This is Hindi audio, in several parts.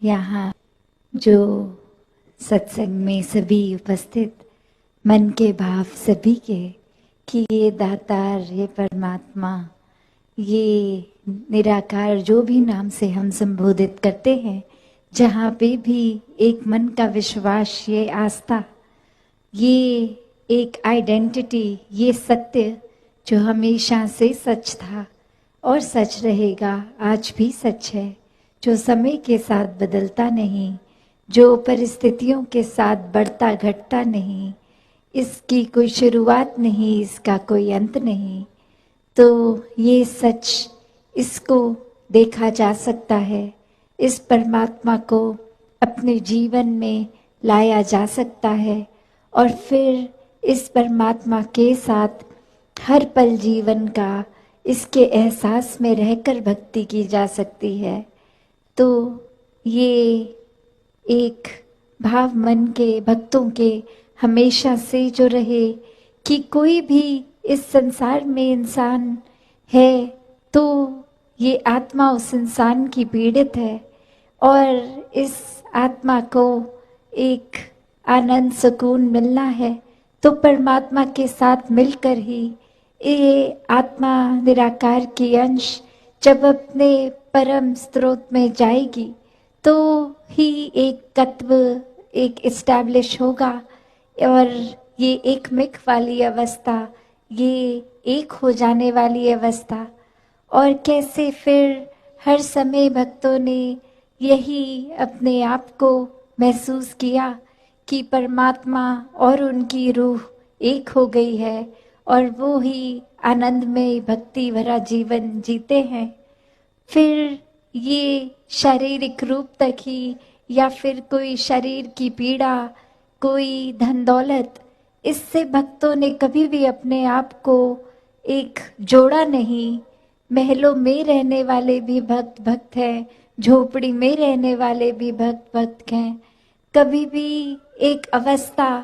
यहाँ जो सत्संग में सभी उपस्थित मन के भाव सभी के कि ये दातार, ये परमात्मा, ये निराकार, जो भी नाम से हम संबोधित करते हैं, जहाँ पे भी एक मन का विश्वास, ये आस्था, ये एक आइडेंटिटी, ये सत्य जो हमेशा से सच था और सच रहेगा, आज भी सच है, जो समय के साथ बदलता नहीं, जो परिस्थितियों के साथ बढ़ता घटता नहीं, इसकी कोई शुरुआत नहीं, इसका कोई अंत नहीं। तो ये सच, इसको देखा जा सकता है, इस परमात्मा को अपने जीवन में लाया जा सकता है और फिर इस परमात्मा के साथ हर पल जीवन का इसके एहसास में रहकर भक्ति की जा सकती है। तो ये एक भाव मन के भक्तों के हमेशा से जो रहे कि कोई भी इस संसार में इंसान है तो ये आत्मा उस इंसान की पीड़ित है और इस आत्मा को एक आनंद सुकून मिलना है तो परमात्मा के साथ मिलकर ही ये आत्मा निराकार की अंश जब अपने परम स्रोत में जाएगी तो ही एक तत्व एक इस्टेब्लिश होगा और ये एक मिक वाली अवस्था, ये एक हो जाने वाली अवस्था। और कैसे फिर हर समय भक्तों ने यही अपने आप को महसूस किया कि परमात्मा और उनकी रूह एक हो गई है और वो ही आनंदमय भक्ति भरा जीवन जीते हैं। फिर ये शारीरिक रूप तक ही या फिर कोई शरीर की पीड़ा, कोई धन दौलत, इससे भक्तों ने कभी भी अपने आप को एक जोड़ा नहीं। महलों में रहने वाले भी भक्त भक्त हैं, झोपड़ी में रहने वाले भी भक्त भक्त हैं। कभी भी एक अवस्था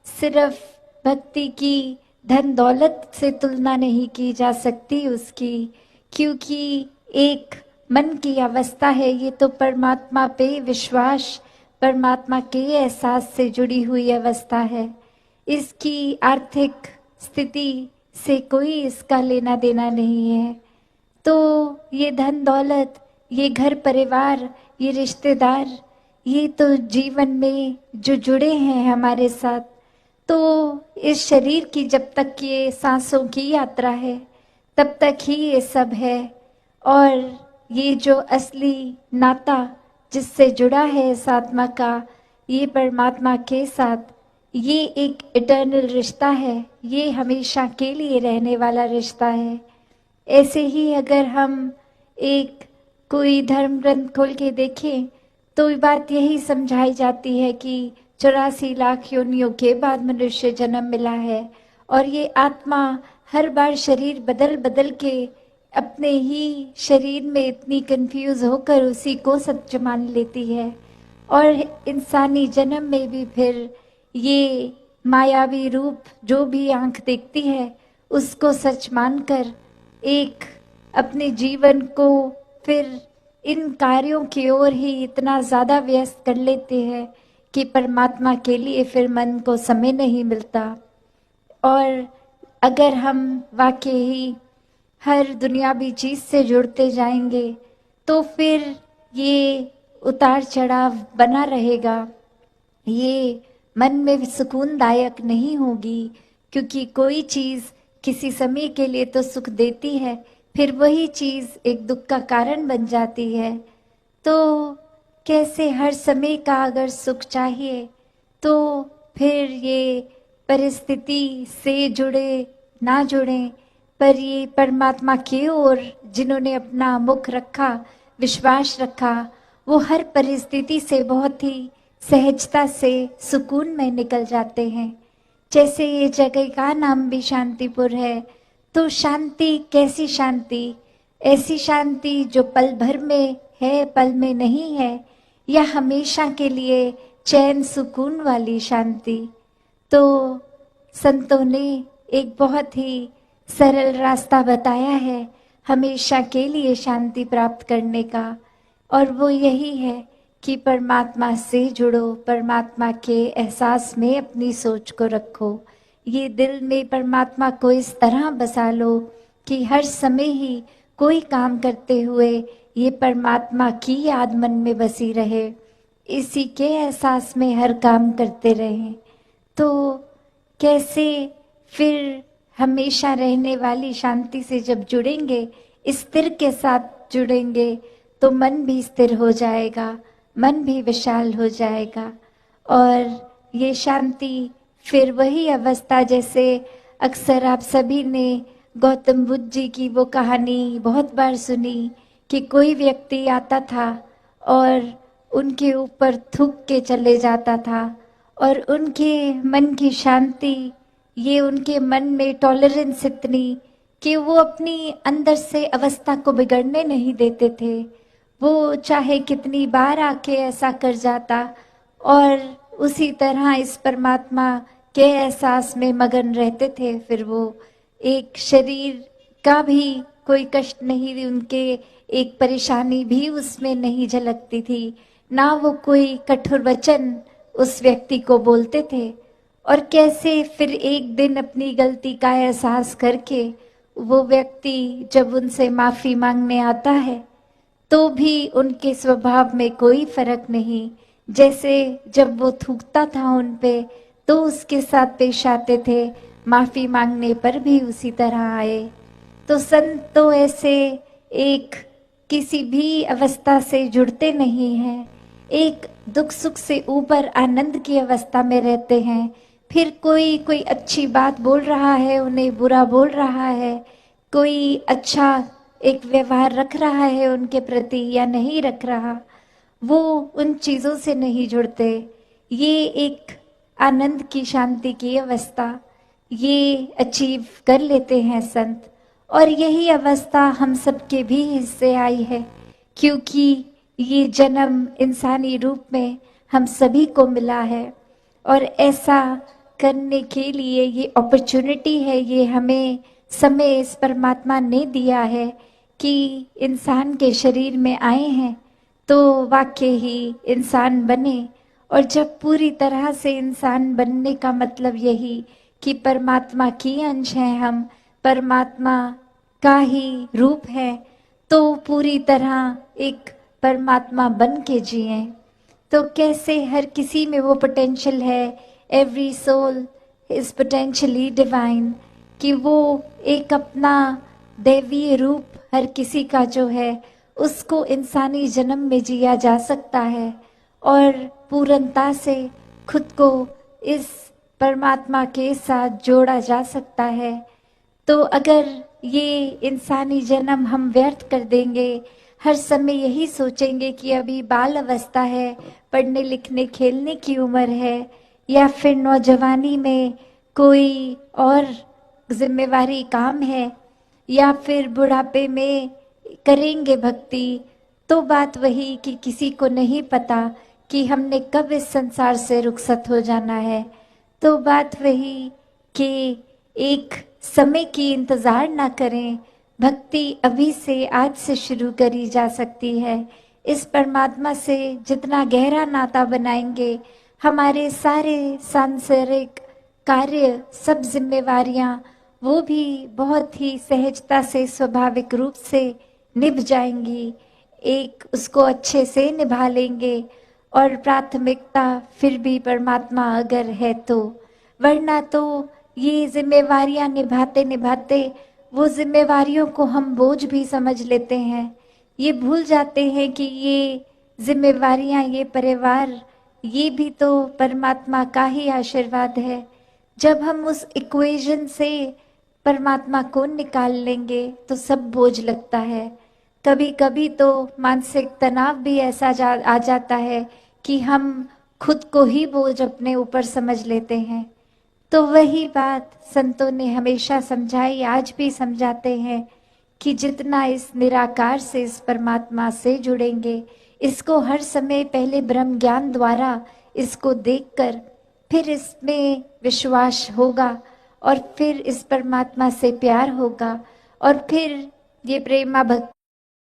सिर्फ भक्ति की धन दौलत से तुलना नहीं की जा सकती उसकी, क्योंकि एक मन की अवस्था है, ये तो परमात्मा पे विश्वास, परमात्मा के एहसास से जुड़ी हुई अवस्था है। इसकी आर्थिक स्थिति से कोई इसका लेना देना नहीं है। तो ये धन दौलत, ये घर परिवार, ये रिश्तेदार, ये तो जीवन में जो जुड़े हैं हमारे साथ, तो इस शरीर की जब तक ये सांसों की यात्रा है तब तक ही ये सब है। और ये जो असली नाता जिससे जुड़ा है इस आत्मा का, ये परमात्मा के साथ, ये एक इटर्नल रिश्ता है, ये हमेशा के लिए रहने वाला रिश्ता है। ऐसे ही अगर हम एक कोई धर्म ग्रंथ खोल के देखें तो बात यही समझाई जाती है कि 84 लाख योनियों के बाद मनुष्य जन्म मिला है और ये आत्मा हर बार शरीर बदल बदल के अपने ही शरीर में इतनी कंफ्यूज होकर उसी को सच मान लेती है और इंसानी जन्म में भी फिर ये मायावी रूप जो भी आंख देखती है उसको सच मानकर एक अपने जीवन को फिर इन कार्यों की ओर ही इतना ज़्यादा व्यस्त कर लेते हैं कि परमात्मा के लिए फिर मन को समय नहीं मिलता। और अगर हम वाकई ही हर दुनियावी चीज़ से जुड़ते जाएंगे तो फिर ये उतार चढ़ाव बना रहेगा, ये मन में सुकूनदायक नहीं होगी, क्योंकि कोई चीज़ किसी समय के लिए तो सुख देती है, फिर वही चीज़ एक दुख का कारण बन जाती है। तो कैसे हर समय का अगर सुख चाहिए तो फिर ये परिस्थिति से जुड़े ना जुड़े, पर ये परमात्मा की ओर जिन्होंने अपना मुख रखा, विश्वास रखा, वो हर परिस्थिति से बहुत ही सहजता से सुकून में निकल जाते हैं। जैसे ये जगह का नाम भी शांतिपुर है, तो शांति कैसी शांति? ऐसी शांति जो पल भर में है, पल में नहीं है, या हमेशा के लिए चैन सुकून वाली शांति। तो संतों ने एक बहुत ही सरल रास्ता बताया है हमेशा के लिए शांति प्राप्त करने का, और वो यही है कि परमात्मा से जुड़ो, परमात्मा के एहसास में अपनी सोच को रखो। ये दिल में परमात्मा को इस तरह बसा लो कि हर समय ही कोई काम करते हुए ये परमात्मा की याद मन में बसी रहे, इसी के एहसास में हर काम करते रहें। तो कैसे फिर हमेशा रहने वाली शांति से जब जुड़ेंगे, स्थिर के साथ जुड़ेंगे, तो मन भी स्थिर हो जाएगा, मन भी विशाल हो जाएगा। और ये शांति फिर वही अवस्था, जैसे अक्सर आप सभी ने गौतम बुद्ध जी की वो कहानी बहुत बार सुनी कि कोई व्यक्ति आता था और उनके ऊपर थूक के चले जाता था, और उनके मन की शांति, ये उनके मन में टॉलरेंस इतनी कि वो अपनी अंदर से अवस्था को बिगड़ने नहीं देते थे। वो चाहे कितनी बार आके ऐसा कर जाता, और उसी तरह इस परमात्मा के एहसास में मगन रहते थे। फिर वो एक शरीर का भी कोई कष्ट नहीं, उनके एक परेशानी भी उसमें नहीं झलकती थी, ना वो कोई कठोर वचन उस व्यक्ति को बोलते थे। और कैसे फिर एक दिन अपनी गलती का एहसास करके वो व्यक्ति जब उनसे माफ़ी मांगने आता है, तो भी उनके स्वभाव में कोई फर्क नहीं। जैसे जब वो थूकता था उन पे, तो उसके साथ पेश आते थे, माफ़ी मांगने पर भी उसी तरह आए। तो संत तो ऐसे एक किसी भी अवस्था से जुड़ते नहीं हैं, एक दुख सुख से ऊपर आनंद की अवस्था में रहते हैं। फिर कोई अच्छी बात बोल रहा है, उन्हें बुरा बोल रहा है, कोई अच्छा एक व्यवहार रख रहा है उनके प्रति या नहीं रख रहा, वो उन चीज़ों से नहीं जुड़ते। ये एक आनंद की शांति की अवस्था ये अचीव कर लेते हैं संत। और यही अवस्था हम सबके भी हिस्से आई है, क्योंकि ये जन्म इंसानी रूप में हम सभी को मिला है। और ऐसा करने के लिए ये अपॉर्चुनिटी है, ये हमें समय इस परमात्मा ने दिया है कि इंसान के शरीर में आए हैं तो वाकई ही इंसान बने। और जब पूरी तरह से इंसान बनने का मतलब यही कि परमात्मा की अंश हैं हम, परमात्मा का ही रूप है, तो पूरी तरह एक परमात्मा बन के जिए। तो कैसे हर किसी में वो पोटेंशियल है, every soul is potentially divine, कि वो एक अपना दैवीय रूप हर किसी का जो है उसको इंसानी जन्म में जिया जा सकता है, और पूर्णता से खुद को इस परमात्मा के साथ जोड़ा जा सकता है। तो अगर ये इंसानी जन्म हम व्यर्थ कर देंगे, हर समय यही सोचेंगे कि अभी बाल अवस्था है, पढ़ने लिखने खेलने की उम्र है, या फिर नौजवानी में कोई और जिम्मेवारी काम है, या फिर बुढ़ापे में करेंगे भक्ति, तो बात वही कि किसी को नहीं पता कि हमने कब इस संसार से रुखसत हो जाना है। तो बात वही कि एक समय की इंतज़ार ना करें, भक्ति अभी से आज से शुरू करी जा सकती है। इस परमात्मा से जितना गहरा नाता बनाएंगे, हमारे सारे सांसारिक कार्य, सब जिम्मेवारियां, वो भी बहुत ही सहजता से स्वाभाविक रूप से निभ जाएंगी, एक उसको अच्छे से निभा लेंगे। और प्राथमिकता फिर भी परमात्मा अगर है तो, वरना तो ये जिम्मेवारियां निभाते निभाते वो जिम्मेवारियों को हम बोझ भी समझ लेते हैं। ये भूल जाते हैं कि ये जिम्मेवारियां, ये परिवार, ये भी तो परमात्मा का ही आशीर्वाद है। जब हम उस इक्वेशन से परमात्मा को निकाल लेंगे तो सब बोझ लगता है। कभी कभी तो मानसिक तनाव भी ऐसा आ जाता है कि हम खुद को ही बोझ अपने ऊपर समझ लेते हैं। तो वही बात संतों ने हमेशा समझाई, आज भी समझाते हैं कि जितना इस निराकार से, इस परमात्मा से जुड़ेंगे, इसको हर समय पहले ब्रह्म ज्ञान द्वारा इसको देखकर फिर इसमें विश्वास होगा, और फिर इस परमात्मा से प्यार होगा, और फिर ये प्रेमा भक्ति